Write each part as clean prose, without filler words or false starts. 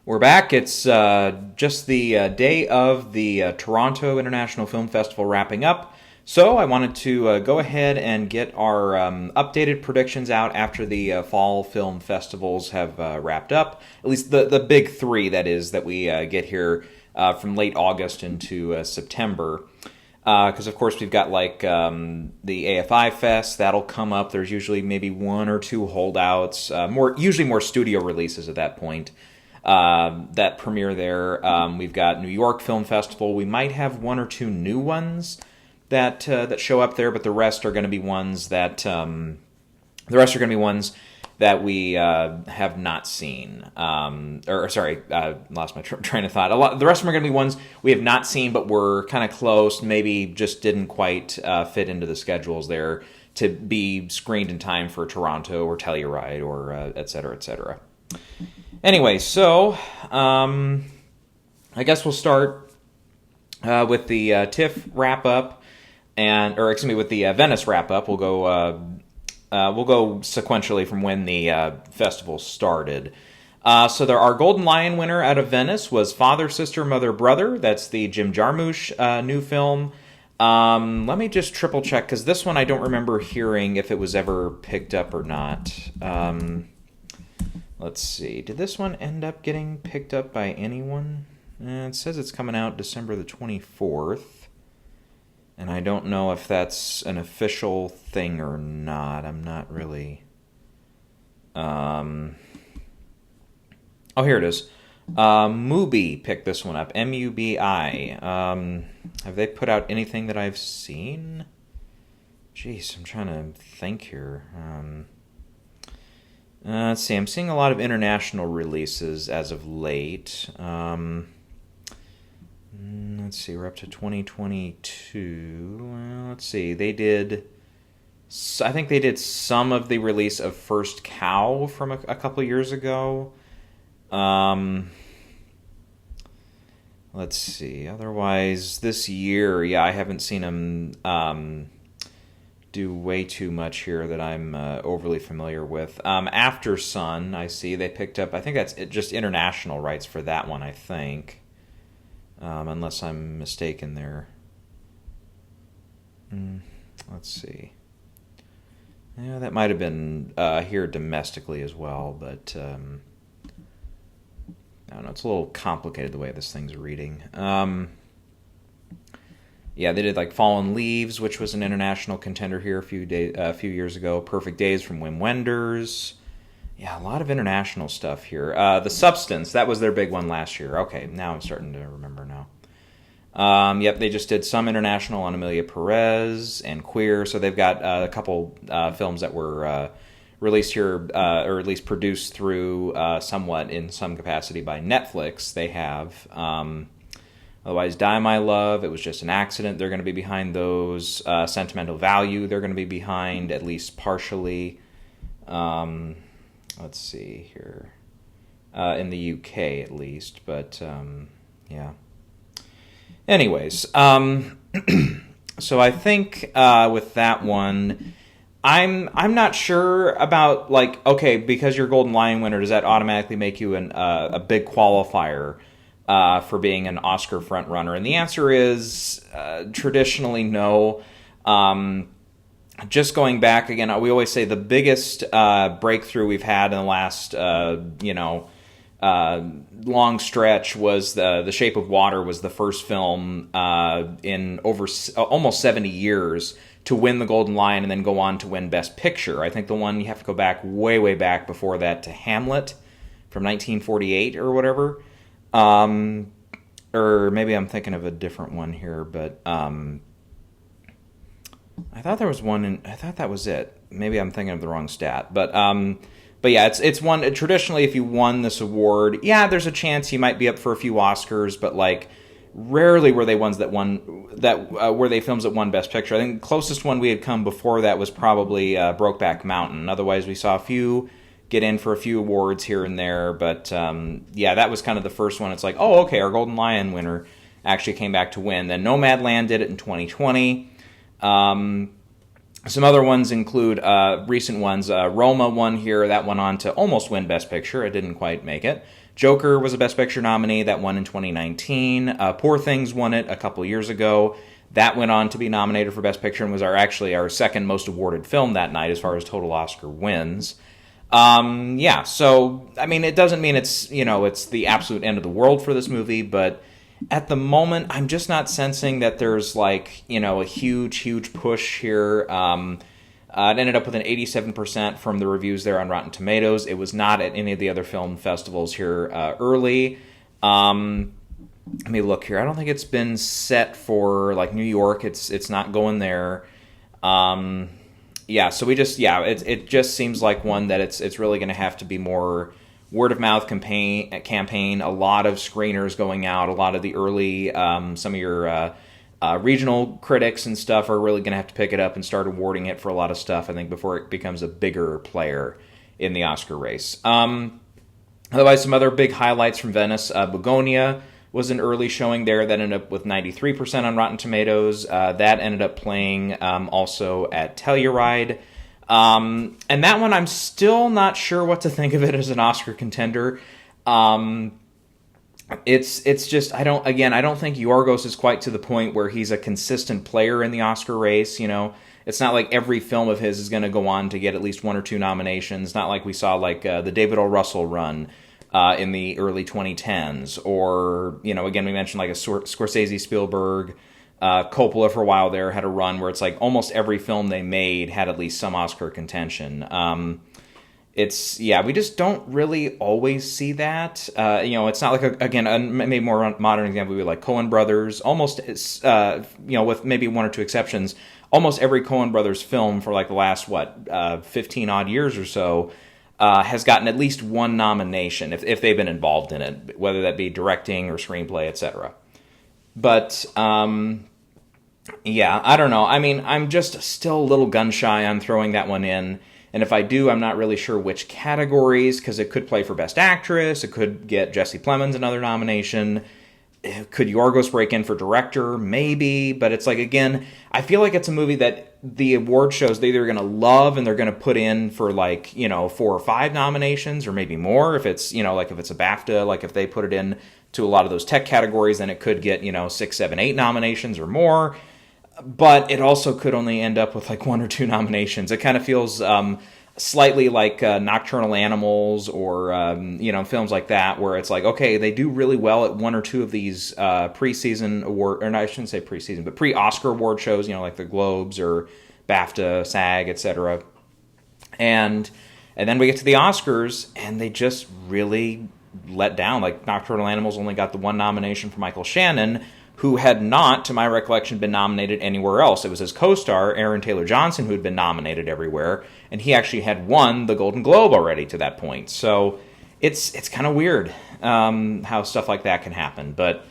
We're back. It's just the day of the Toronto International Film Festival wrapping up. So I wanted to go ahead and get our updated predictions out after the fall film festivals have wrapped up. At least the big three, that is, that we get here from late August into September. Because, of course, we've got like the AFI Fest. That'll come up. There's usually maybe one or two holdouts. Usually more studio releases at that point. That premiere there. We've got New York Film Festival. We might have one or two new ones that show up there, but the rest are going to be ones that we have not seen. Lost my train of thought. The rest of them are going to be ones we have not seen, but we're kind of close. Maybe just didn't quite fit into the schedules there to be screened in time for Toronto or Telluride or et cetera, et cetera. Anyway, so I guess we'll start with the TIFF wrap up, with the Venice wrap up. We'll go sequentially from when the festival started. So our Golden Lion winner out of Venice was Father, Sister, Mother, Brother. That's the Jim Jarmusch new film. Let me just triple check, because this one I don't remember hearing if it was ever picked up or not. Let's see. Did this one end up getting picked up by anyone? It says it's coming out December the 24th. And I don't know if that's an official thing or not. I'm not really... Oh, here it is. Mubi picked this one up. M-U-B-I. Have they put out anything that I've seen? Jeez, I'm trying to think here. Let's see. I'm seeing a lot of international releases as of late. Let's see. We're up to 2022. Well, let's see. I think they did some of the release of First Cow from a couple years ago. Let's see. Otherwise, this year, I haven't seen them do way too much here that I'm overly familiar with. After Sun, I see they picked up, I think that's just international rights for that one, I think. Unless I'm mistaken there. Let's see. Yeah, that might have been here domestically as well, but I don't know. It's a little complicated the way this thing's reading. Yeah, they did like Fallen Leaves, which was an international contender here a few years ago. Perfect Days from Wim Wenders. Yeah, a lot of international stuff here. The Substance, that was their big one last year. Okay, now I'm starting to remember now. Yep, they just did some international on Amelia Perez and Queer, so they've got a couple films that were released here, or at least produced through somewhat in some capacity by Netflix. They have... Otherwise, Die My Love, It Was Just an Accident. They're going to be behind those. Sentimental Value, they're going to be behind, at least partially. Let's see here. In the UK, at least. But, yeah. Anyways, so I think with that one, I'm not sure about, like, okay, because you're Golden Lion winner, does that automatically make you a big qualifier for being an Oscar frontrunner? And the answer is traditionally no. Just going back again, we always say the biggest breakthrough we've had in the last, long stretch was The Shape of Water was the first film in over almost 70 years to win the Golden Lion and then go on to win Best Picture. I think the one you have to go back way, way back before that to Hamlet from 1948 or whatever. Or maybe I'm thinking of a different one here, but I thought there was one, I thought that was it. Maybe I'm thinking of the wrong stat, but yeah, it's one. Traditionally, if you won this award, yeah, there's a chance you might be up for a few Oscars, but like rarely were they ones that were they films that won Best Picture. I think the closest one we had come before that was probably Brokeback Mountain. Otherwise, we saw a few get in for a few awards here and there, but yeah, that was kind of the first one. It's like, oh, okay, our Golden Lion winner actually came back to win. Then Nomadland did it in 2020. Some other ones include recent ones. Roma won here. That went on to almost win Best Picture. It didn't quite make it. Joker was a Best Picture nominee that won in 2019. Poor Things won it a couple years ago. That went on to be nominated for Best Picture and was actually our second most awarded film that night as far as total Oscar wins. So, I mean, it doesn't mean it's the absolute end of the world for this movie, but at the moment, I'm just not sensing that there's, like, a huge push here. It ended up with an 87% from the reviews there on Rotten Tomatoes. It was not at any of the other film festivals here early. Let me look here. I don't think it's been set for, like, New York. It's not going there. So it just seems like one that it's really going to have to be more word of mouth campaign. A lot of screeners going out. A lot of the early some of your regional critics and stuff are really going to have to pick it up and start awarding it for a lot of stuff, I think, before it becomes a bigger player in the Oscar race. Otherwise, some other big highlights from Venice. Begonia was an early showing there that ended up with 93% on Rotten Tomatoes. That ended up playing also at Telluride. And that one, I'm still not sure what to think of it as an Oscar contender. It's just, I don't think Yorgos is quite to the point where he's a consistent player in the Oscar race. It's not like every film of his is going to go on to get at least one or two nominations. Not like we saw the David O. Russell run in the early 2010s, or again, we mentioned like a Scorsese, Spielberg, Coppola for a while there had a run where it's like almost every film they made had at least some Oscar contention. We just don't really always see that. It's not like maybe more modern example would be like Coen Brothers. Almost, with maybe one or two exceptions, almost every Coen Brothers film for like the last 15 odd years or so has gotten at least one nomination if they've been involved in it, whether that be directing or screenplay, etc. But I don't know. I mean, I'm just still a little gun shy on throwing that one in. And if I do, I'm not really sure which categories, because it could play for Best Actress, it could get Jesse Plemons another nomination, could Yorgos break in for Director? Maybe, but it's like, again, I feel like it's a movie that the award shows they're either going to love and they're going to put in for 4 or 5 nominations, or maybe more. If it's, if it's a BAFTA, if they put it in to a lot of those tech categories, then it could get, 6, 7, 8 nominations or more. But it also could only end up with 1 or 2 nominations. It kind of feels slightly like Nocturnal Animals or films like that, where it's like, okay, they do really well at 1 or 2 of these preseason award, or no, I shouldn't say preseason, but pre-Oscar award shows, like the Globes or BAFTA, SAG, etc. And then we get to the Oscars, and they just really let down. Like Nocturnal Animals only got the 1 nomination for Michael Shannon, who had not, to my recollection, been nominated anywhere else. It was his co-star, Aaron Taylor-Johnson, who had been nominated everywhere, and he actually had won the Golden Globe already to that point. So it's kind of weird how stuff like that can happen. But,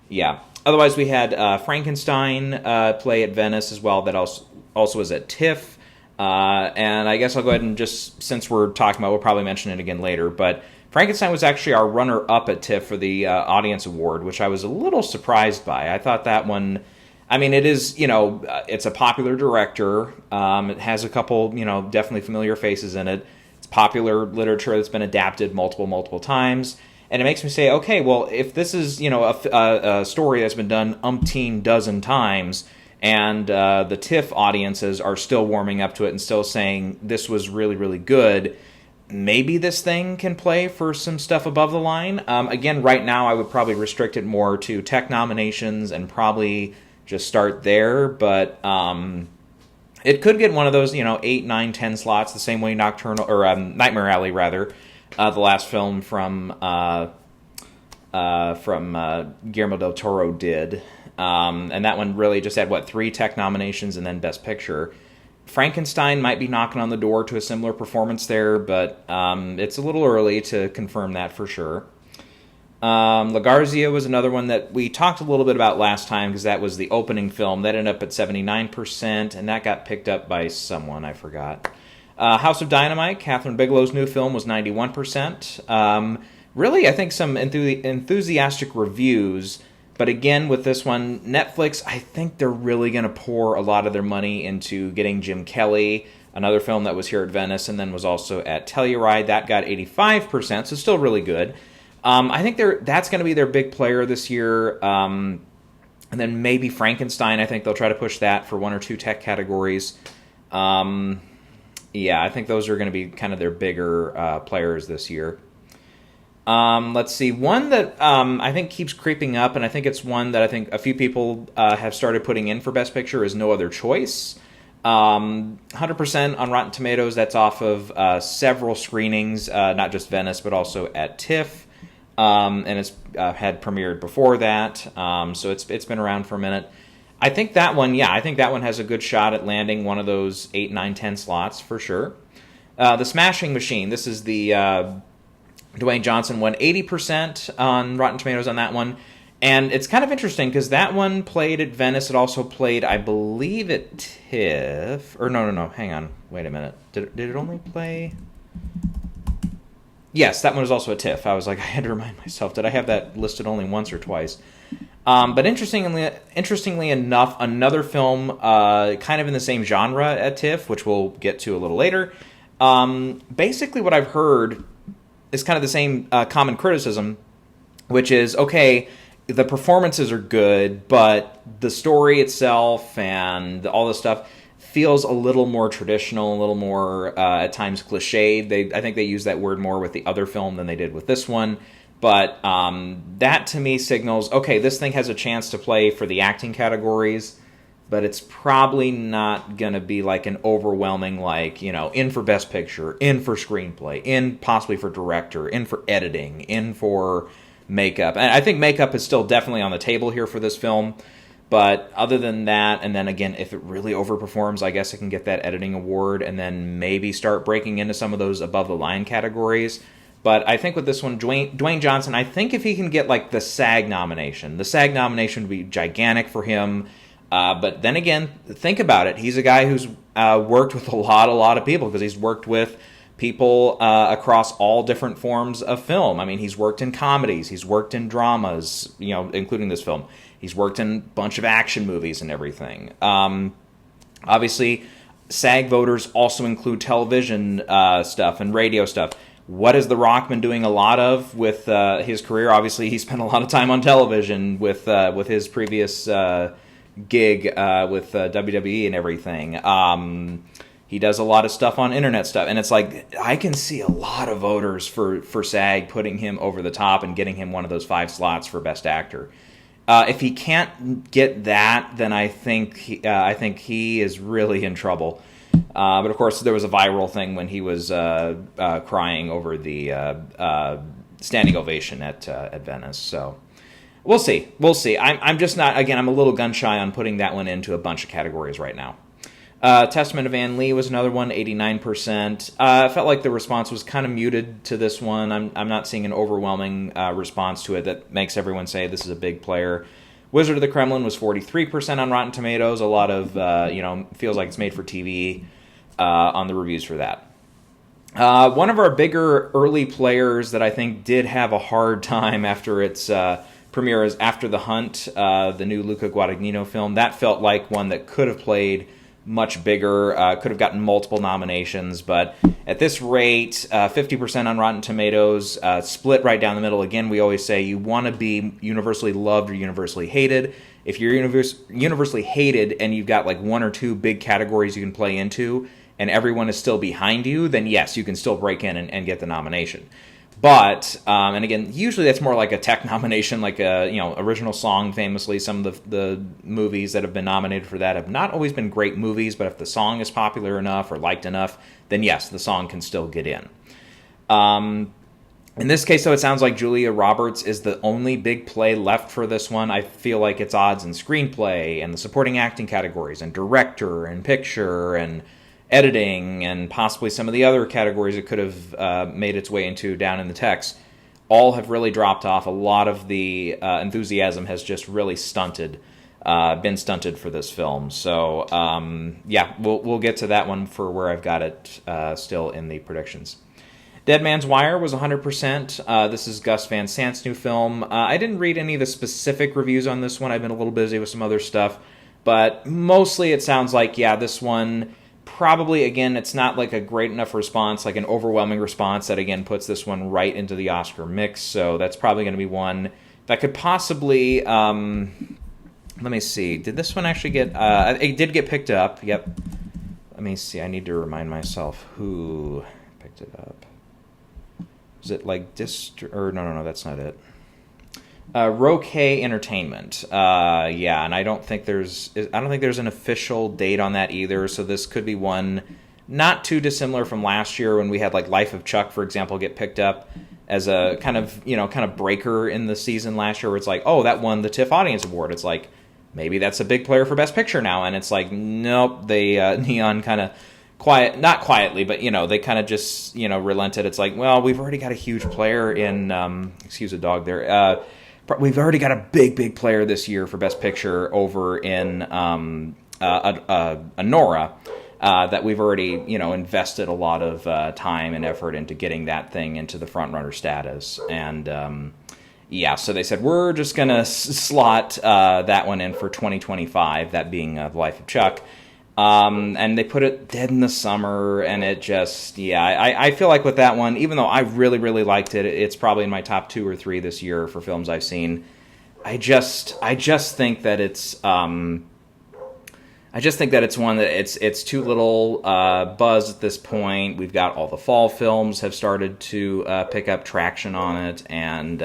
yeah. Otherwise, we had Frankenstein play at Venice as well. That also was at TIFF. And I guess I'll go ahead and just, since we're talking about it, we'll probably mention it again later, but Frankenstein was actually our runner-up at TIFF for the Audience Award, which I was a little surprised by. I thought that one, I mean, it is, it's a popular director. It has a couple, definitely familiar faces in it. It's popular literature that's been adapted multiple times. And it makes me say, okay, well, if this is, a story that's been done umpteen dozen times, and the TIFF audiences are still warming up to it and still saying this was really, really good, maybe this thing can play for some stuff above the line. Again, right now, I would probably restrict it more to tech nominations and probably just start there. But it could get one of those, 8, 9, 10 slots, the same way Nightmare Alley, rather, the last film from Guillermo del Toro did. And that one really just had, 3 tech nominations and then Best Picture. Frankenstein might be knocking on the door to a similar performance there, but it's a little early to confirm that for sure. La Garzia was another one that we talked a little bit about last time, because that was the opening film. That ended up at 79%, and that got picked up by someone, I forgot. House of Dynamite, Catherine Bigelow's new film, was 91%. Really, I think some enthusiastic reviews. But again, with this one, Netflix, I think they're really going to pour a lot of their money into getting Jim Kelly, another film that was here at Venice and then was also at Telluride. That got 85%, so still really good. I think that's going to be their big player this year. And then maybe Frankenstein. I think they'll try to push that for one or two tech categories. Yeah, I think those are going to be kind of their bigger players this year. Let's see. One that I think keeps creeping up, and I think it's one that I think a few people have started putting in for Best Picture, is No Other Choice. 100% on Rotten Tomatoes. That's off of several screenings, not just Venice, but also at TIFF. And it's had premiered before that, so it's been around for a minute. I think that one has a good shot at landing one of those 8, 9, 10 slots for sure. The Smashing Machine. This is the Dwayne Johnson one, 80% on Rotten Tomatoes on that one. And it's kind of interesting because that one played at Venice. It also played, I believe, at TIFF. Or no, hang on. Wait a minute. Did it only play? Yes, that one was also at TIFF. I was like, I had to remind myself. Did I have that listed only once or twice? But interestingly enough, another film kind of in the same genre at TIFF, which we'll get to a little later. Basically what I've heard is kind of the same common criticism, which is, okay, the performances are good, but the story itself and all this stuff feels a little more traditional, a little more, at times, cliched. I think they use that word more with the other film than they did with this one. But that, to me, signals, okay, this thing has a chance to play for the acting categories, but it's probably not going to be like an overwhelming, like, in for Best Picture, in for Screenplay, in possibly for Director, in for Editing, in for Makeup. And I think Makeup is still definitely on the table here for this film. But other than that, and then again, if it really overperforms, I guess it can get that editing award and then maybe start breaking into some of those above-the-line categories. But I think with this one, Dwayne Johnson, I think if he can get like the SAG nomination would be gigantic for him. But then again, think about it. He's a guy who's worked with a lot of people because he's worked with people across all different forms of film. I mean, he's worked in comedies, he's worked in dramas, including this film. He's worked in a bunch of action movies and everything. Obviously, SAG voters also include television stuff and radio stuff. What has The Rock been doing a lot of with his career? Obviously, he spent a lot of time on television with his previous gig with WWE and everything. He does a lot of stuff on internet stuff, and it's like I can see a lot of voters for SAG putting him over the top and getting him one of those 5 slots for Best Actor. If he can't get that, then I think he is really in trouble. But of course, there was a viral thing when he was crying over the standing ovation at Venice. So we'll see. I'm just not. Again, I'm a little gun shy on putting that one into a bunch of categories right now. Testament of Ann Lee was another one, 89%. I felt like the response was kind of muted to this one. I'm not seeing an overwhelming response to it that makes everyone say this is a big player. Wizard of the Kremlin was 43% on Rotten Tomatoes. A lot of, feels like it's made for TV on the reviews for that. One of our bigger early players that I think did have a hard time after its premiere is After the Hunt, the new Luca Guadagnino film. That felt like one that could have played much bigger, could have gotten multiple nominations, but at this rate, 50% on Rotten Tomatoes, split right down the middle. Again, we always say you want to be universally loved or universally hated. If you're universally hated and you've got like 1 or 2 big categories you can play into, and everyone is still behind you, then yes, you can still break in and get the nomination. But, and again, usually that's more like a tech nomination, like a, original song. Famously, some of the movies that have been nominated for that have not always been great movies, but if the song is popular enough or liked enough, then yes, the song can still get in. In this case, though, it sounds like Julia Roberts is the only big play left for this one. I feel like it's odds in screenplay and the supporting acting categories and director and picture and editing and possibly some of the other categories it could have made its way into down in the text, all have really dropped off. A lot of the enthusiasm has just really been stunted for this film. So, we'll get to that one for where I've got it still in the predictions. Dead Man's Wire was 100%. This is Gus Van Sant's new film. I didn't read any of the specific reviews on this one. I've been a little busy with some other stuff. But mostly it sounds like, this one probably, again, it's not like a great enough response, like an overwhelming response that, again, puts this one right into the Oscar mix. So that's probably going to be one that could possibly... let me see. Did this one actually get... it did get picked up. Yep. Let me see. I need to remind myself who picked it up. Is it like or no, that's not it. Roquet Entertainment. Yeah, and I don't think there's an official date on that either. So this could be one not too dissimilar from last year when we had like Life of Chuck, for example, get picked up as a kind of breaker in the season last year, where it's like, oh, that won the TIFF Audience Award. It's like, maybe that's a big player for Best Picture now, and it's like, nope. They Neon kind of not quietly, but they kind of just relented. It's like, well, we've already got a huge player in excuse the dog there. We've already got a big player this year for Best Picture over in Nora that we've already invested a lot of time and effort into getting that thing into the frontrunner status. And so they said, we're just going to slot that one in for 2025, that being The Life of Chuck. And they put it dead in the summer, and it just, I feel like with that one, even though I really, really liked it, it's probably in my top 2 or 3 this year for films I've seen. I just think that it's one that it's too little buzz at this point. We've got all the fall films have started to pick up traction on it and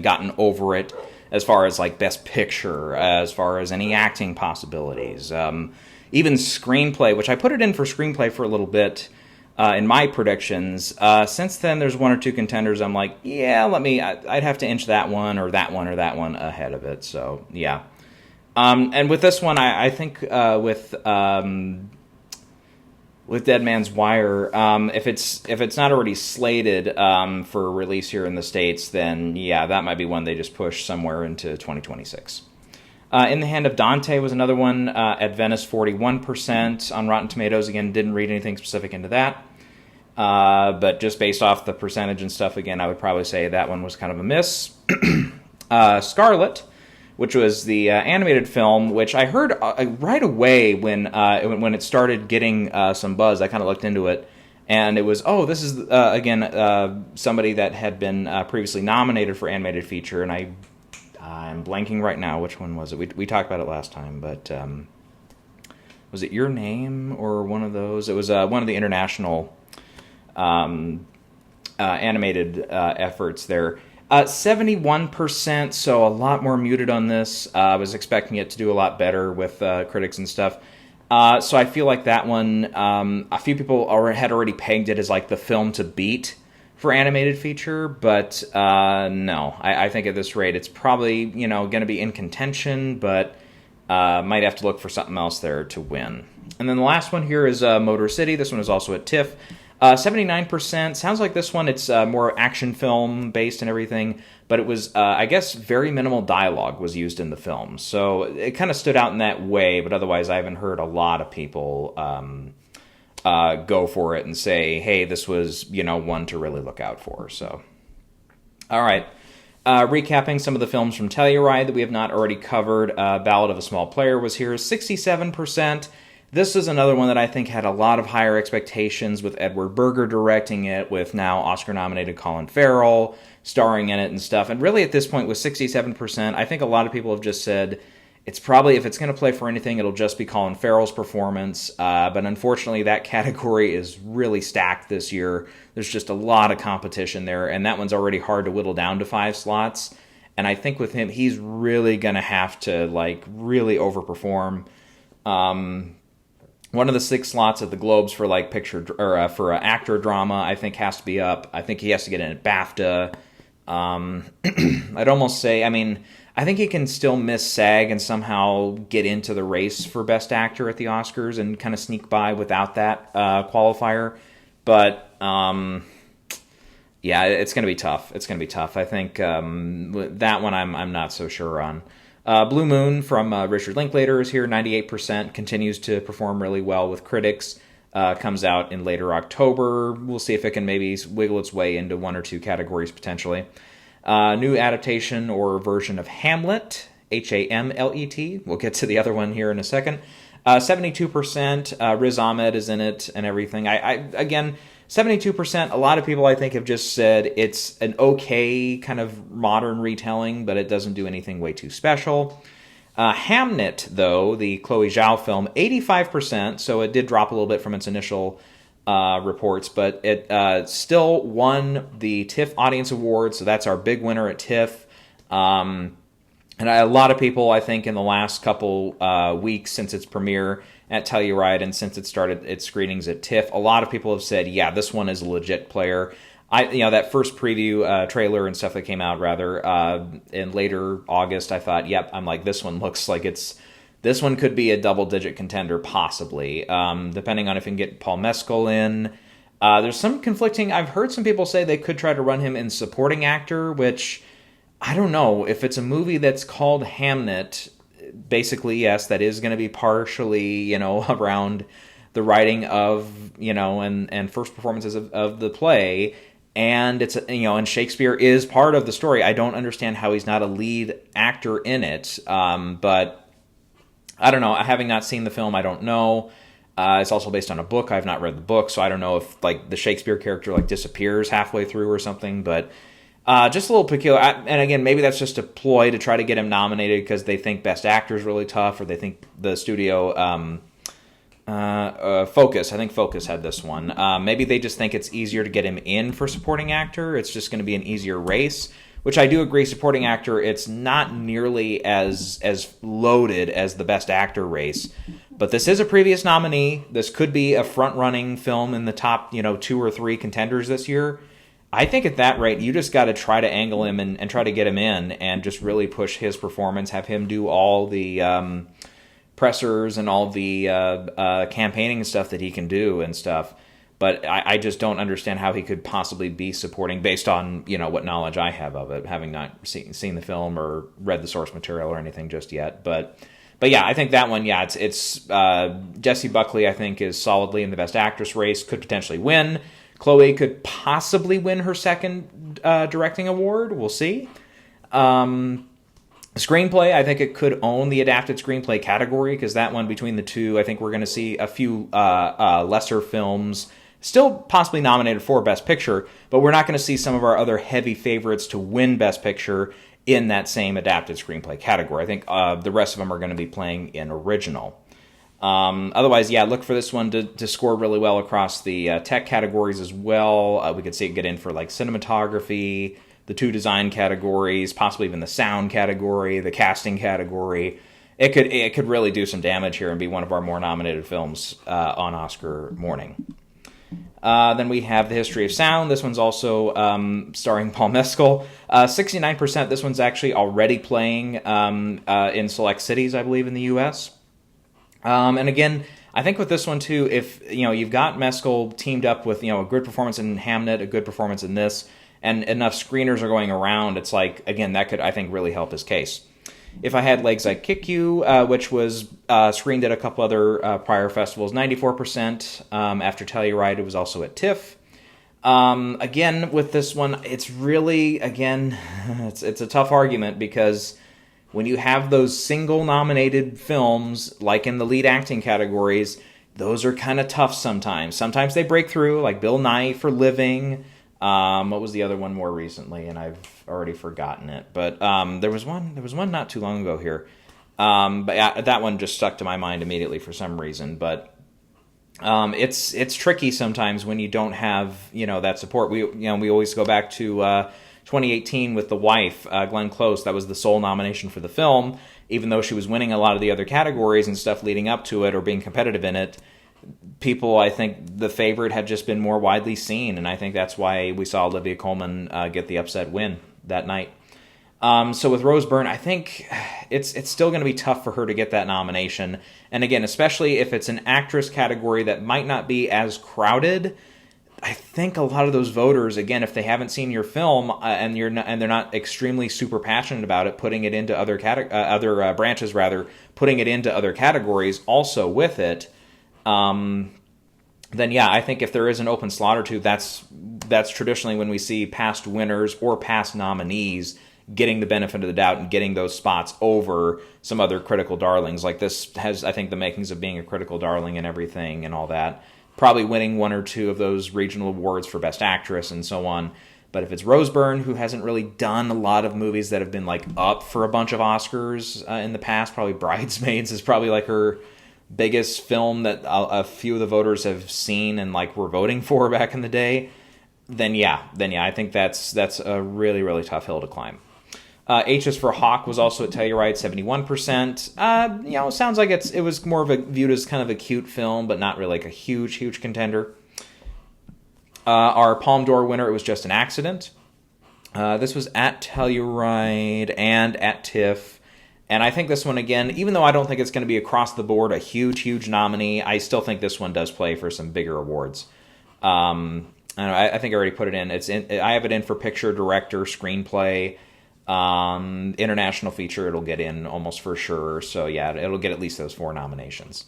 gotten over it as far as like Best Picture, as far as any acting possibilities. Even screenplay, which I put it in for screenplay for a little bit in my predictions. Since then, there's 1 or 2 contenders. I'm like, I'd have to inch that one or that one or that one ahead of it. So, yeah. And with this one, I think with Dead Man's Wire, if it's not already slated for release here in the States, then, that might be one they just push somewhere into 2026. In the Hand of Dante was another one at Venice, 41% on Rotten Tomatoes. Again, didn't read anything specific into that. But just based off the percentage and stuff, again, I would probably say that one was kind of a miss. Scarlet, which was the animated film, which I heard right away when it started getting some buzz. I kind of looked into it, and it was, this is, again, somebody that had been previously nominated for animated feature, and I'm blanking right now. Which one was it? We talked about it last time, but was it Your Name or one of those? It was one of the international animated efforts there. 71%, so a lot more muted on this. I was expecting it to do a lot better with critics and stuff. So I feel like that one, a few people had already pegged it as like the film to beat for animated feature, but no. I think at this rate it's probably going to be in contention, but might have to look for something else there to win. And then the last one here is Motor City. This one is also at TIFF. 79%. Sounds like this one, it's more action film based and everything, but it was, I guess, very minimal dialogue was used in the film. So it kind of stood out in that way, but otherwise I haven't heard a lot of people go for it and say, hey, this was, one to really look out for. So, all right. Recapping some of the films from Telluride that we have not already covered. Ballad of a Small Player was here, 67%. This is another one that I think had a lot of higher expectations, with Edward Berger directing it, with now Oscar-nominated Colin Farrell starring in it and stuff. And really at this point with 67%, I think a lot of people have just said, it's probably, if it's going to play for anything, it'll just be Colin Farrell's performance. But unfortunately, that category is really stacked this year. There's just a lot of competition there, and that one's already hard to whittle down to 5 slots. And I think with him, he's really going to have to, really overperform. One of the 6 slots at the Globes for picture or for actor drama, I think, has to be up. I think he has to get in at BAFTA. I'd almost say, I think he can still miss SAG and somehow get into the race for Best Actor at the Oscars and kind of sneak by without that qualifier. But it's going to be tough. It's going to be tough. I think that one I'm not so sure on. Blue Moon from Richard Linklater is here, 98%, continues to perform really well with critics. Comes out in later October. We'll see if it can maybe wiggle its way into 1 or 2 categories potentially. New adaptation or version of Hamlet, Hamlet. We'll get to the other one here in a second. 72%. Riz Ahmed is in it and everything. Again, 72%. A lot of people, I think, have just said it's an okay kind of modern retelling, but it doesn't do anything way too special. Hamnet, though, the Chloe Zhao film, 85%, so it did drop a little bit from its initial reports, but it still won the TIFF Audience Award, so that's our big winner at TIFF. And a lot of people, I think, in the last couple weeks since its premiere at Telluride and since it started its screenings at TIFF, a lot of people have said, yeah, this one is a legit player. That first preview trailer and stuff that came out in later August, I thought, yep, I'm like, this one looks like this one could be a double-digit contender, possibly, depending on if you can get Paul Mescal in. There's some conflicting. I've heard some people say they could try to run him in supporting actor, which I don't know. If it's a movie that's called Hamnet, basically, yes, that is going to be partially, around the writing of, and first performances of the play. And it's, and Shakespeare is part of the story. I don't understand how he's not a lead actor in it. But I don't know. Having not seen the film, I don't know. It's also based on a book. I've not read the book, so I don't know if the Shakespeare character disappears halfway through or something. But just a little peculiar. And again, maybe that's just a ploy to try to get him nominated because they think Best Actor is really tough, or they think the studio Focus. I think Focus had this one. Maybe they just think it's easier to get him in for supporting actor. It's just going to be an easier race, which I do agree. Supporting actor, it's not nearly as loaded as the Best Actor race. But this is a previous nominee. This could be a front-running film in the top, 2 or 3 contenders this year. I think at that rate, you just got to try to angle him and try to get him in and just really push his performance, have him do all the pressers and all the campaigning stuff that he can do and stuff. But I just don't understand how he could possibly be supporting based on, what knowledge I have of it, having not seen the film or read the source material or anything just yet. But yeah, I think that one, yeah, it's Jessie Buckley, I think, is solidly in the Best Actress race, could potentially win. Chloe could possibly win her second directing award. We'll see. Screenplay, I think it could own the adapted screenplay category because that one, between the two, I think we're going to see a few lesser films still possibly nominated for Best Picture, but we're not going to see some of our other heavy favorites to win Best Picture in that same adapted screenplay category. I think the rest of them are going to be playing in original. Otherwise, yeah, look for this one to score really well across the tech categories as well. We could see it get in for cinematography, the 2 design categories, possibly even the sound category, the casting category. It could really do some damage here and be one of our more nominated films on Oscar morning. Then we have The History of Sound. This one's also starring Paul Mescal. 69%. This one's actually already playing in select cities, I believe, in the U.S. And again, I think with this one too, if you've got Mescal teamed up with a good performance in Hamnet, a good performance in this, and enough screeners are going around, it's again, that could, I think, really help his case. If I Had Legs, I'd Kick You, which was screened at a couple other prior festivals, 94%. After Telluride, it was also at TIFF. Again, with this one, it's really, again, it's a tough argument because when you have those single nominated films, like in the lead acting categories, those are kind of tough sometimes. Sometimes they break through, like Bill Nighy for Living. What was the other one more recently? And I've already forgotten it. But there was one not too long ago here. But yeah, that one just stuck to my mind immediately for some reason. But it's tricky sometimes when you don't have that support. We always go back to 2018 with The Wife, Glenn Close. That was the sole nomination for the film, even though she was winning a lot of the other categories and stuff leading up to it or being competitive in it. People, I think, the favorite had just been more widely seen, and I think that's why we saw Olivia Colman get the upset win that night. So with Rose Byrne, I think it's still going to be tough for her to get that nomination. And again, especially if it's an actress category that might not be as crowded, I think a lot of those voters, again, if they haven't seen your film and they're not extremely super passionate about it, putting it into other branches, putting it into other categories also with it. Then yeah, I think if there is an open slot or two, that's traditionally when we see past winners or past nominees getting the benefit of the doubt and getting those spots over some other critical darlings. Like this has, I think, the makings of being a critical darling and everything and all that. Probably winning one or two of those regional awards for Best Actress and so on. But if it's Rose Byrne, who hasn't really done a lot of movies that have been like up for a bunch of Oscars in the past, probably Bridesmaids is probably like her biggest film that a few of the voters have seen and like were voting for back in the day, then yeah, I think that's a really, really tough hill to climb. H is for Hawk was also at Telluride, 71%. Sounds like it was more of viewed as kind of a cute film, but not really like a huge contender. Our Palme d'Or winner, it was Just an Accident. This was at Telluride and at TIFF. And I think this one, again, even though I don't think it's going to be across the board a huge nominee, I still think this one does play for some bigger awards. I think I already put it in. I have it in for picture, director, screenplay, international feature. It'll get in almost for sure. So yeah, it'll get at least those 4 nominations.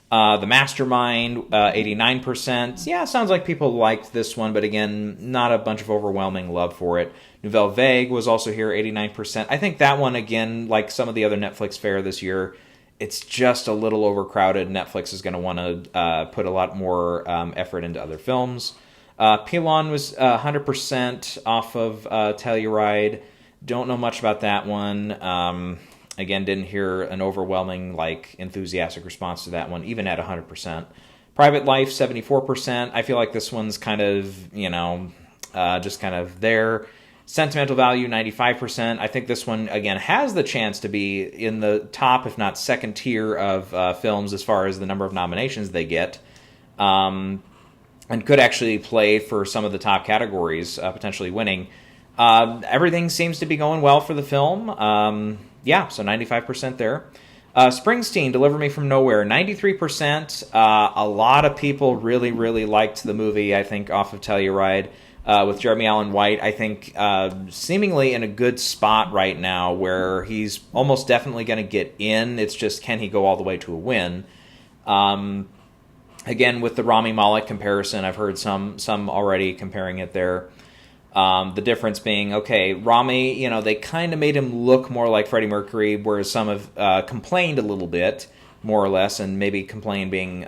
The Mastermind, 89%. Yeah, sounds like people liked this one, but again, not a bunch of overwhelming love for it. Nouvelle Vague was also here, 89%. I think that one, again, like some of the other Netflix fare this year, it's just a little overcrowded. Netflix is going to want to put a lot more effort into other films. Pilon was 100% off of Telluride. Don't know much about that one. Again, didn't hear an overwhelming, enthusiastic response to that one, even at 100%. Private Life, 74%. I feel like this one's kind of, just kind of there. Sentimental Value, 95%. I think this one, again, has the chance to be in the top, if not second tier of films as far as the number of nominations they get. And could actually play for some of the top categories, potentially winning. Everything seems to be going well for the film. So 95% there. Springsteen, Deliver Me From Nowhere, 93%. A lot of people really, really liked the movie, I think, off of Telluride. With Jeremy Allen White, I think, seemingly in a good spot right now where he's almost definitely going to get in. It's just, can he go all the way to a win? Again, with the Rami Malek comparison, I've heard some already comparing it there. The difference being, okay, Rami, they kind of made him look more like Freddie Mercury, whereas some have complained a little bit, more or less, and maybe complain being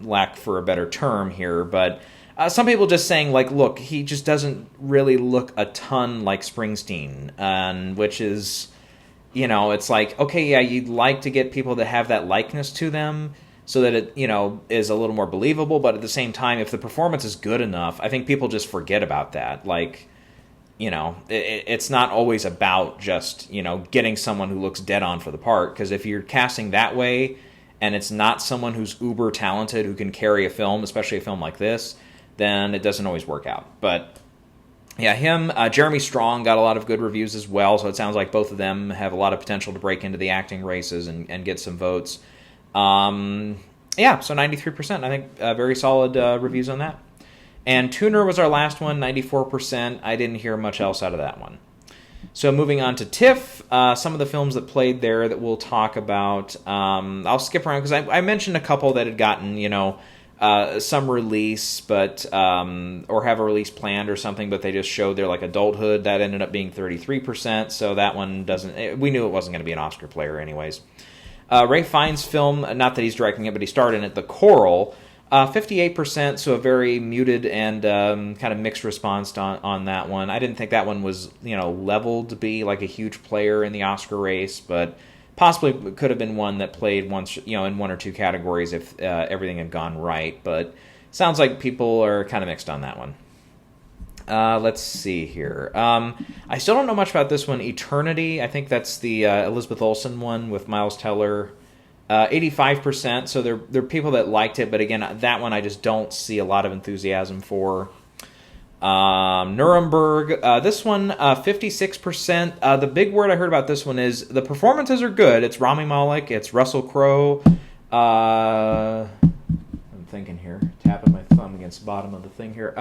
lack for a better term here, but some people just saying, look, he just doesn't really look a ton like Springsteen, and which is, it's like, okay, yeah, you'd like to get people to have that likeness to them, so that it, is a little more believable. But at the same time, if the performance is good enough, I think people just forget about that. It's not always about just, getting someone who looks dead on for the part. Because if you're casting that way, and it's not someone who's uber talented who can carry a film, especially a film like this, then it doesn't always work out. But yeah, him, Jeremy Strong got a lot of good reviews as well. So it sounds like both of them have a lot of potential to break into the acting races and get some votes. So 93%. I think very solid reviews on that. And Tuner was our last one, 94%. I didn't hear much else out of that one. So moving on to TIFF, some of the films that played there that we'll talk about. I'll skip around because I mentioned a couple that had gotten, some release, but or have a release planned or something, but they just showed their adulthood. That ended up being 33%. So that one we knew it wasn't going to be an Oscar player anyways. Ray Fiennes' film, not that he's directing it, but he starred in it, The Coral, 58%, so a very muted and kind of mixed response on that one. I didn't think that one was, leveled to be a huge player in the Oscar race, but possibly could have been one that played once, in one or two categories if everything had gone right. But sounds like people are kind of mixed on that one. Let's see here. I still don't know much about this one, Eternity. I think that's the Elizabeth Olsen one with Miles Teller. 85%, so there are people that liked it, but again, that one I just don't see a lot of enthusiasm for. Nuremberg, this one, 56%. The big word I heard about this one is the performances are good. It's Rami Malek, it's Russell Crowe. I'm thinking here, tapping my thumb against the bottom of the thing here.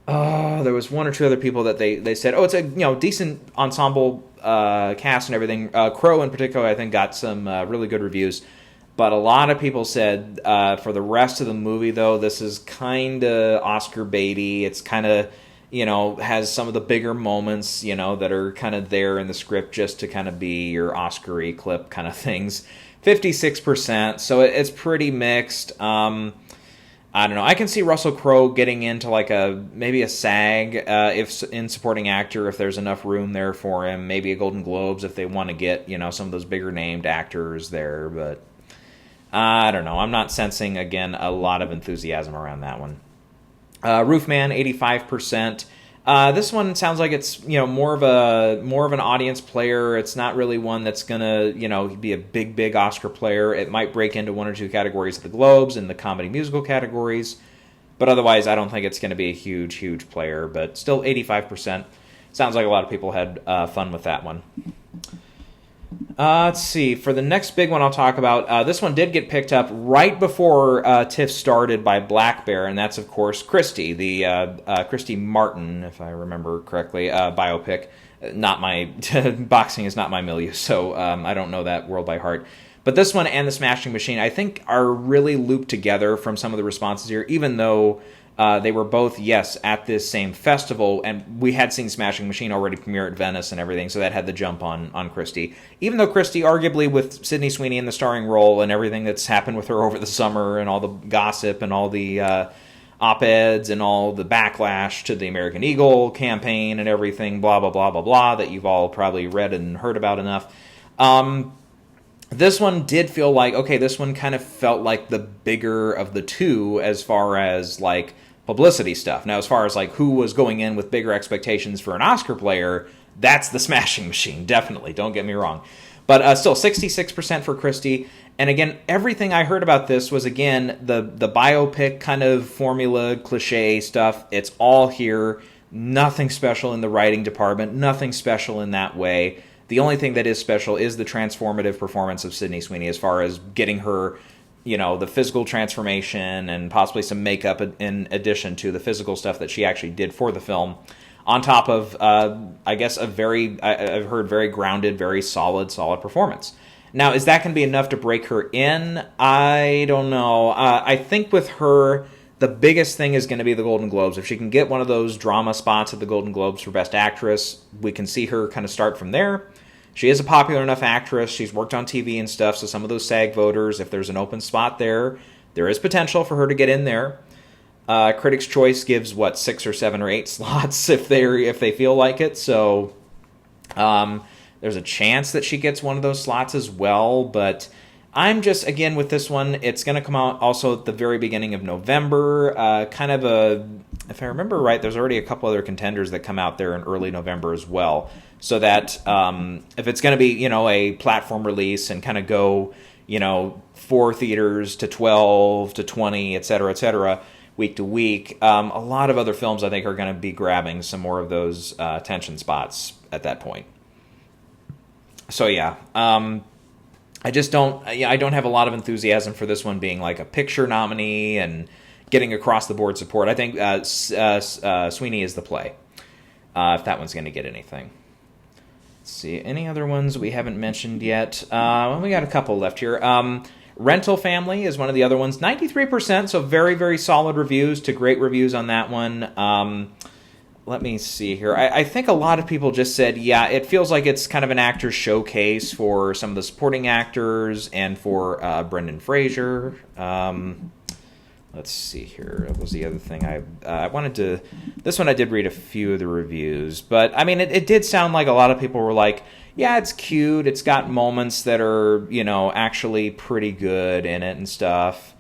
There was one or two other people that they said, it's a decent ensemble cast and everything. Crow in particular, I think, got some really good reviews. But a lot of people said for the rest of the movie, though, this is kind of Oscar baity. It's kind of, has some of the bigger moments, that are kind of there in the script just to kind of be your Oscar-y clip kind of things. 56%, so it's pretty mixed. I don't know. I can see Russell Crowe getting into like maybe a SAG if in supporting actor, if there's enough room there for him. Maybe a Golden Globes if they want to get some of those bigger named actors there. But I don't know. I'm not sensing again a lot of enthusiasm around that one. Roofman, 85%. This one sounds like it's more of an audience player. It's not really one that's gonna be a big Oscar player. It might break into one or two categories of the Globes and the comedy musical categories, but otherwise I don't think it's going to be a huge player. But still 85%. Sounds like a lot of people had fun with that one. Let's see. For the next big one I'll talk about, this one did get picked up right before TIFF started by Black Bear, and that's, of course, Christie, the Christy Martin, if I remember correctly, biopic. Not my boxing is not my milieu, so I don't know that world by heart. But this one and The Smashing Machine, I think, are really looped together from some of the responses here, even though they were both, yes, at this same festival, and we had seen Smashing Machine already premiere at Venice and everything, so that had the jump on Christie. Even though Christie, arguably with Sydney Sweeney in the starring role and everything that's happened with her over the summer and all the gossip and all the op-eds and all the backlash to the American Eagle campaign and everything, blah, blah, blah, blah, blah, that you've all probably read and heard about enough. This one did feel like, okay, this one kind of felt like the bigger of the two as far as, like, publicity stuff. Now, as far as, like, who was going in with bigger expectations for an Oscar player, that's The Smashing Machine, definitely, don't get me wrong. But still, 66% for Christie. And again, everything I heard about this was, again, the biopic kind of formula, cliche stuff. It's all here. Nothing special in the writing department. Nothing special in that way. The only thing that is special is the transformative performance of Sydney Sweeney as far as getting her, the physical transformation and possibly some makeup in addition to the physical stuff that she actually did for the film. On top of, I guess, I've heard very grounded, very solid performance. Now, is that going to be enough to break her in? I don't know. I think with her, the biggest thing is going to be the Golden Globes. If she can get one of those drama spots at the Golden Globes for Best Actress, we can see her kind of start from there. She is a popular enough actress. She's worked on TV and stuff, so some of those SAG voters, if there's an open spot there is potential for her to get in there. Critics' Choice gives, 6 or 7 or 8 slots if they feel like it, so there's a chance that she gets one of those slots as well, but I'm just, again, with this one, it's going to come out also at the very beginning of November. If I remember right, there's already a couple other contenders that come out there in early November as well. So that if it's going to be, a platform release and kind of go, 4 theaters to 12 to 20, et cetera, week to week, a lot of other films, I think, are going to be grabbing some more of those attention spots at that point. So, yeah. I don't have a lot of enthusiasm for this one being like a picture nominee and getting across the board support. I think Sweeney is the play, if that one's going to get anything. Let's see, any other ones we haven't mentioned yet? We got a couple left here. Rental Family is one of the other ones, 93%, so very, very solid reviews to great reviews on that one. Let me see here. I think a lot of people just said, yeah, it feels like it's kind of an actor's showcase for some of the supporting actors and for Brendan Fraser. Let's see here. What was the other thing I wanted to... This one I did read a few of the reviews, but I mean, it did sound like a lot of people were like, yeah, it's cute. It's got moments that are, actually pretty good in it and stuff.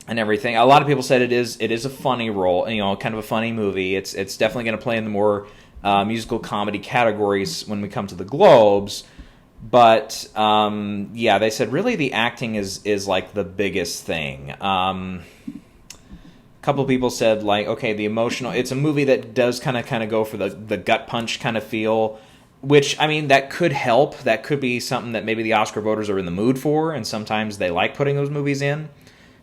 And everything. A lot of people said it is a funny role, kind of a funny movie. It's definitely going to play in the more musical comedy categories when we come to the Globes. But they said really the acting is like the biggest thing. A couple of people said like, okay, the emotional. It's a movie that does kind of go for the gut punch kind of feel. Which, I mean, that could help. That could be something that maybe the Oscar voters are in the mood for, and sometimes they like putting those movies in.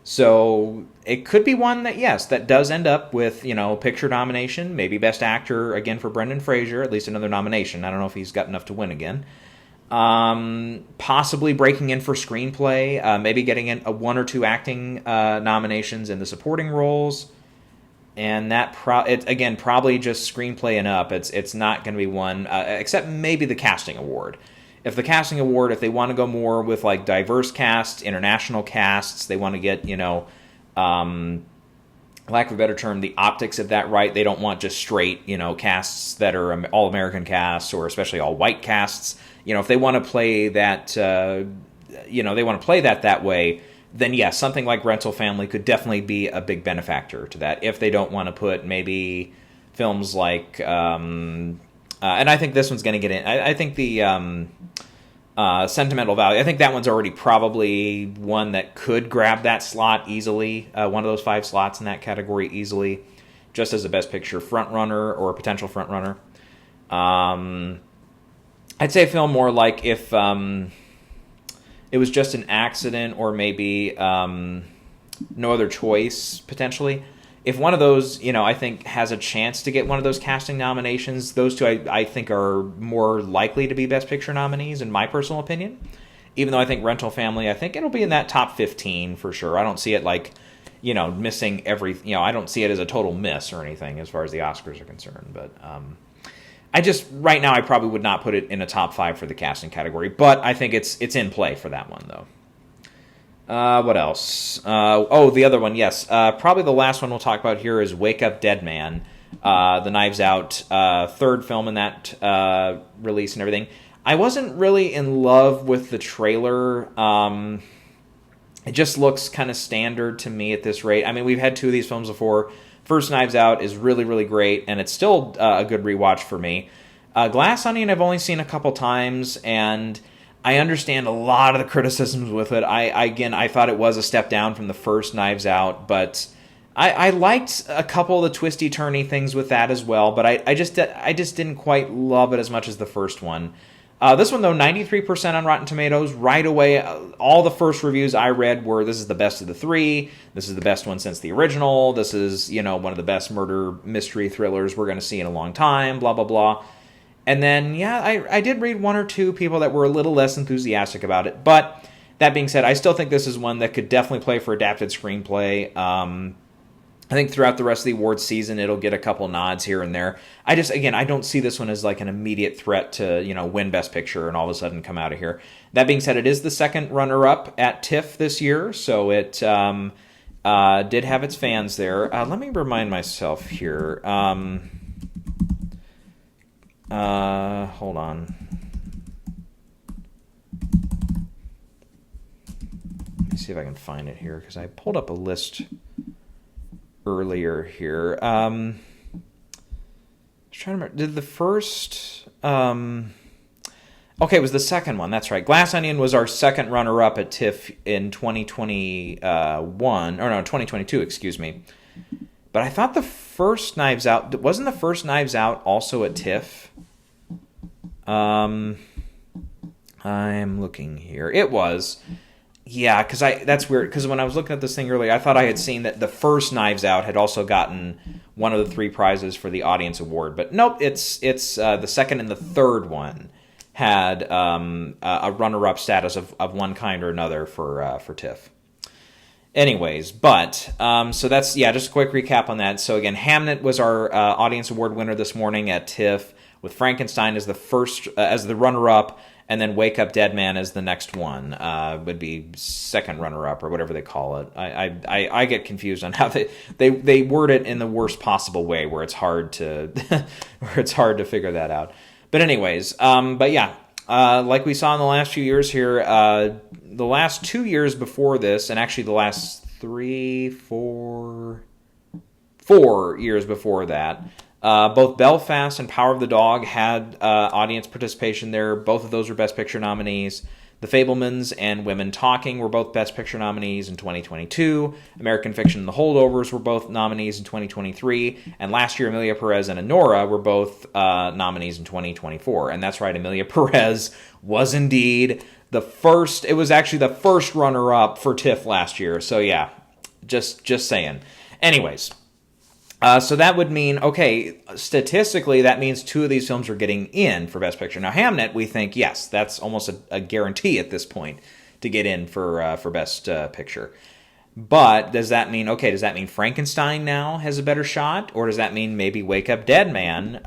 So it could be one that, yes, that does end up with, picture nomination, maybe Best Actor, again, for Brendan Fraser, at least another nomination. I don't know if he's got enough to win again. Possibly breaking in for screenplay, maybe getting in 1 or 2 acting nominations in the supporting roles. and that it's again probably just screenplay and up. It's not going to be one, except maybe the casting award. If the casting award, if they want to go more with like diverse casts, international casts, they want to get lack of a better term, the optics of that right. They don't want just straight casts that are all American casts or especially all white casts. If they want to play that, they want to play that way. Then yes, something like Rental Family could definitely be a big benefactor to that. If they don't want to put maybe films like, and I think this one's going to get in. I think the Sentimental Value, I think that one's already probably one that could grab that slot easily, one of those 5 slots in that category easily, just as a Best Picture frontrunner or a potential frontrunner. I'd say a film more like if it was just an accident or maybe No Other Choice, potentially. If one of those, I think has a chance to get one of those casting nominations, those two I think are more likely to be Best Picture nominees, in my personal opinion. Even though I think Rental Family, I think it'll be in that top 15 for sure. I don't see it like, missing every, I don't see it as a total miss or anything as far as the Oscars are concerned. But right now I probably would not put it in a top 5 for the casting category, but I think it's in play for that one though. What else? The other one, yes. Probably the last one we'll talk about here is Wake Up Dead Man, the Knives Out third film in that release and everything. I wasn't really in love with the trailer. It just looks kind of standard to me at this rate. I mean, we've had 2 of these films before. First Knives Out is really, really great, and it's still a good rewatch for me. Glass Onion I've only seen a couple times, and I understand a lot of the criticisms with it. I thought it was a step down from the first Knives Out, but I liked a couple of the twisty-turny things with that as well, but I just didn't quite love it as much as the first one. This one, though, 93% on Rotten Tomatoes. Right away, all the first reviews I read were, this is the best of the 3, this is the best one since the original, this is, one of the best murder mystery thrillers we're going to see in a long time, blah, blah, blah. And then, I did read 1 or 2 people that were a little less enthusiastic about it. But that being said, I still think this is one that could definitely play for adapted screenplay. I think throughout the rest of the awards season, it'll get a couple nods here and there. I don't see this one as like an immediate threat to, win Best Picture and all of a sudden come out of here. That being said, it is the second runner-up at TIFF this year, so it did have its fans there. Let me remind myself here. Hold on. Let me see if I can find it here, because I pulled up a list earlier here. Trying to remember. Did the first... Okay, it was the second one. That's right. Glass Onion was our second runner-up at TIFF in 2022, excuse me. But I thought the first Knives Out... Wasn't the first Knives Out also at TIFF? I'm looking here. It was. Yeah, because that's weird. Because when I was looking at this thing earlier, I thought I had seen that the first Knives Out had also gotten one of the 3 prizes for the audience award. But nope, it's the second and the third one had a runner-up status of one kind or another for TIFF. Anyways, but so that's just a quick recap on that. So again, Hamnet was our audience award winner this morning at TIFF, with Frankenstein as the first as the runner-up, and then Wake Up Dead Man as the next one. Would be second runner-up or whatever they call it. I get confused on how they word it in the worst possible way, where it's hard to figure that out. But anyways, like we saw in the last few years here, the last 2 years before this, and actually the last 4 years before that, both Belfast and Power of the Dog had audience participation there. Both of those were Best Picture nominees. The Fabelmans and Women Talking were both Best Picture nominees in 2022. American Fiction and The Holdovers were both nominees in 2023. And last year, Emilia Perez and Anora were both nominees in 2024. And that's right, Emilia Perez was indeed the first. It was actually the first runner-up for TIFF last year. So yeah, just saying. Anyways. So that would mean, statistically, that means 2 of these films are getting in for Best Picture. Now, Hamnet, we think, yes, that's almost a guarantee at this point to get in for Best Picture. But does that mean Frankenstein now has a better shot, or does that mean maybe Wake Up Dead Man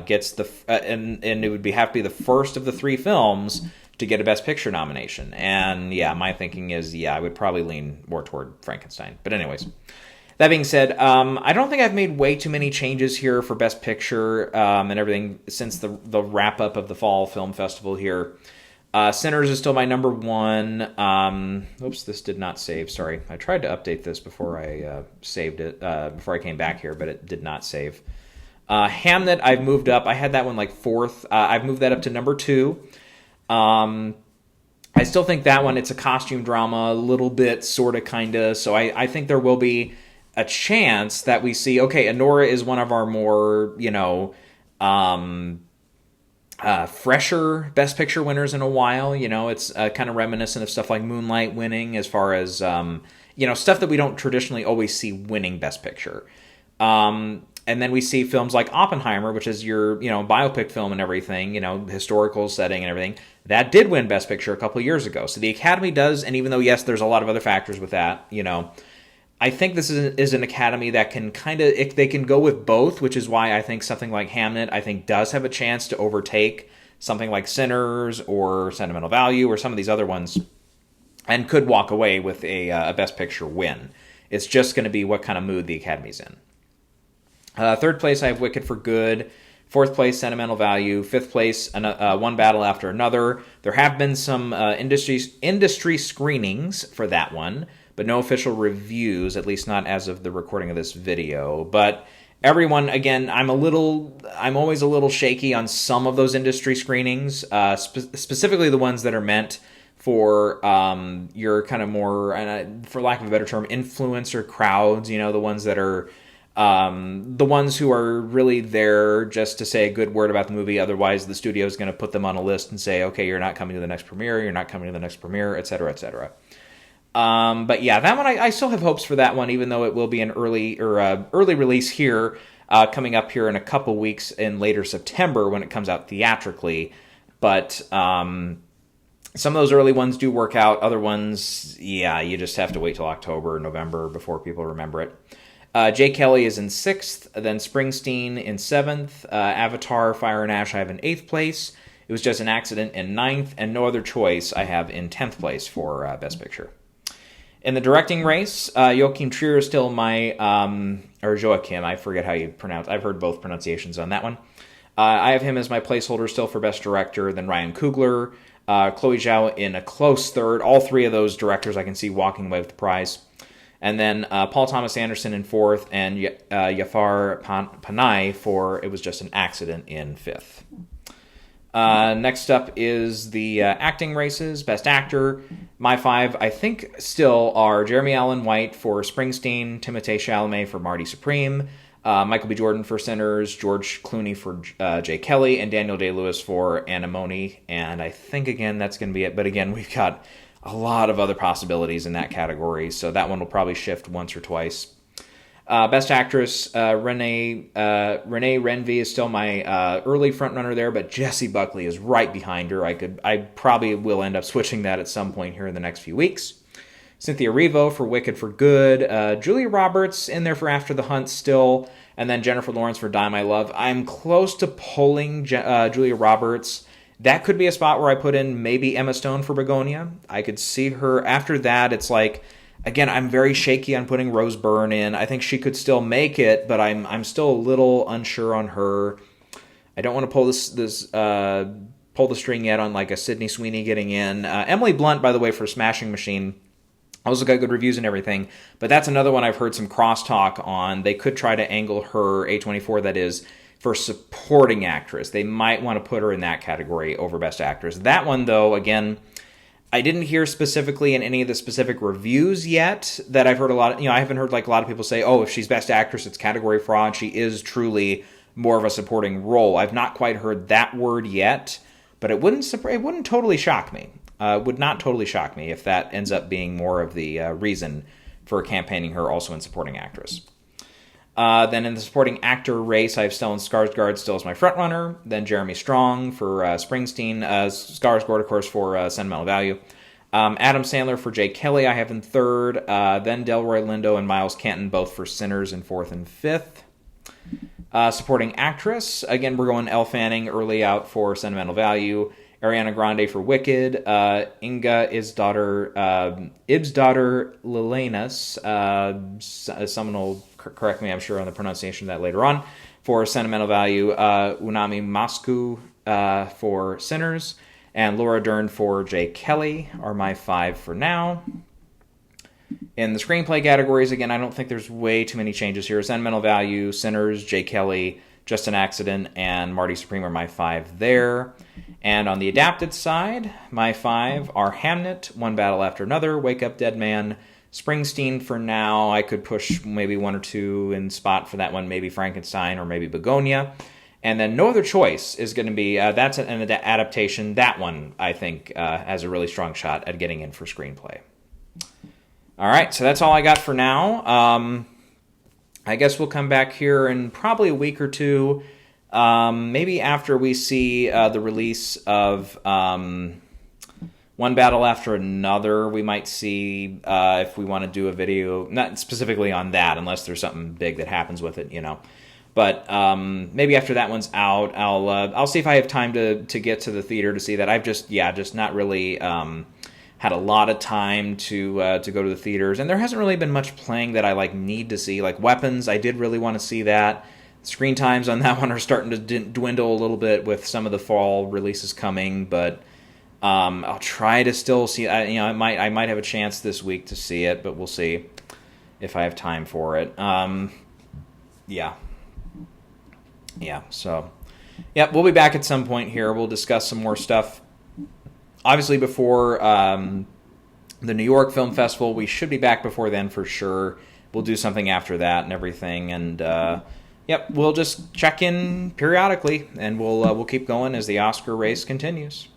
gets and it would have to be the first of the three films to get a Best Picture nomination? And yeah, my thinking is I would probably lean more toward Frankenstein. But anyways, that being said, I don't think I've made way too many changes here for Best Picture and everything since the wrap up of the Fall Film Festival here. Sinners is still my number one. Oops, this did not save. Sorry. I tried to update this before I saved it, before I came back here, but it did not save. Hamnet, I've moved up. I had that one like fourth. I've moved that up to number 2. I still think that one, it's a costume drama, a little bit, sort of, kind of. So I think there will be a chance that we see, okay, Anora is one of our more, fresher Best Picture winners in a while. It's kind of reminiscent of stuff like Moonlight winning, as far as stuff that we don't traditionally always see winning Best Picture. And then we see films like Oppenheimer, which is your biopic film and everything, historical setting and everything, that did win Best Picture a couple of years ago. So the Academy does, and even though yes, there's a lot of other factors with that, I think this is an Academy that can they can go with both, which is why I think something like Hamnet, I think, does have a chance to overtake something like Sinners or Sentimental Value or some of these other ones, and could walk away with a Best Picture win. It's just going to be what kind of mood the Academy's in. Third place, I have Wicked for Good. Fourth place, Sentimental Value. Fifth place, One Battle After Another. There have been some industry screenings for that one, but no official reviews, at least not as of the recording of this video. But everyone, again, I'm always a little shaky on some of those industry screenings, specifically the ones that are meant for your kind of more, for lack of a better term, influencer crowds. The ones that are the ones who are really there just to say a good word about the movie. Otherwise, the studio is going to put them on a list and say, okay, you're not coming to the next premiere, et cetera, et cetera. But yeah, that one, I still have hopes for that one, even though it will be an early release here, coming up here in a couple weeks in later September when it comes out theatrically. But some of those early ones do work out. Other ones, you just have to wait till October or November before people remember it. Jay Kelly is in 6th, then Springsteen in 7th, Avatar, Fire and Ash I have in 8th place. It Was Just an Accident in 9th, and No Other Choice I have in 10th place for Best Picture. In the directing race, Joachim Trier is still my, or Joachim, I forget how you pronounce, I've heard both pronunciations on that one. I have him as my placeholder still for Best Director, then Ryan Coogler, Chloe Zhao in a close third. All three of those directors I can see walking away with the prize. And then Paul Thomas Anderson in 4th, and Jafar Panahi for It Was Just an Accident in 5th. Next up is the acting races. Best Actor. My 5, I think, still are Jeremy Allen White for Springsteen, Timothée Chalamet for Marty Supreme, Michael B. Jordan for Sinners, George Clooney for Jay Kelly, and Daniel Day-Lewis for Anemone. And I think, again, that's going to be it. But again, we've got a lot of other possibilities in that category, so that one will probably shift once or twice. Best Actress, Renee Renvie is still my early frontrunner there, but Jessie Buckley is right behind her. I probably will end up switching that at some point here in the next few weeks. Cynthia Erivo for Wicked for Good, Julia Roberts in there for After the Hunt still, and then Jennifer Lawrence for Die My Love. I'm close to pulling Julia Roberts. That could be a spot where I put in maybe Emma Stone for Begonia. I could see her. After that, it's like, again, I'm very shaky on putting Rose Byrne in. I think she could still make it, but I'm still a little unsure on her. I don't want to pull the string yet on like a Sydney Sweeney getting in. Emily Blunt, by the way, for Smashing Machine, also got good reviews and everything, but that's another one I've heard some crosstalk on. They could try to angle her, A24 that is, for supporting actress. They might want to put her in that category over Best Actress. That one, though, again, I didn't hear specifically in any of the specific reviews yet that I've heard a lot of, I haven't heard like a lot of people say, oh, if she's Best Actress, it's category fraud. She is truly more of a supporting role. I've not quite heard that word yet, but it wouldn't totally shock me. Would not totally shock me if that ends up being more of the reason for campaigning her also in supporting actress. Then in the supporting actor race, I have Stellan Skarsgård still as my frontrunner. Then Jeremy Strong for Springsteen. Skarsgård, of course, for Sentimental Value. Adam Sandler for Jay Kelly, I have in third. Then Delroy Lindo and Miles Canton, both for Sinners, in fourth and fifth. Supporting actress, again, we're going Elle Fanning early out for Sentimental Value. Ariana Grande for Wicked. Inga Ib's daughter Lilenas. Someone will correct me, I'm sure, on the pronunciation of that later on, for Sentimental Value. Unami Masku for Sinners. And Laura Dern for Jay Kelly are my 5 for now. In the screenplay categories, again, I don't think there's way too many changes here. Sentimental Value, Sinners, Jay Kelly, Just an Accident, and Marty Supreme are my 5 there. And on the adapted side, my 5 are Hamnet, One Battle After Another, Wake Up Dead Man, Springsteen for now. I could push maybe 1 or 2 in spot for that one, maybe Frankenstein or maybe Begonia. And then No Other Choice is going to be, that's an adaptation. That one, I think, has a really strong shot at getting in for screenplay. All right, so that's all I got for now. I guess we'll come back here in probably a week or two, maybe after we see the release of One Battle After Another. We might see if we want to do a video, not specifically on that, unless there's something big that happens with it, you know. But maybe after that one's out, I'll see if I have time to get to the theater to see that. I've just not really had a lot of time to go to the theaters, and there hasn't really been much playing that I need to see. Like Weapons, I did really want to see that. Screen times on that one are starting to dwindle a little bit with some of the fall releases coming, but I'll try to still see. I might have a chance this week to see it, but we'll see if I have time for it. So we'll be back at some point here. We'll discuss some more stuff. Obviously, before the New York Film Festival, we should be back before then for sure. We'll do something after that and everything, and we'll just check in periodically, and we'll keep going as the Oscar race continues.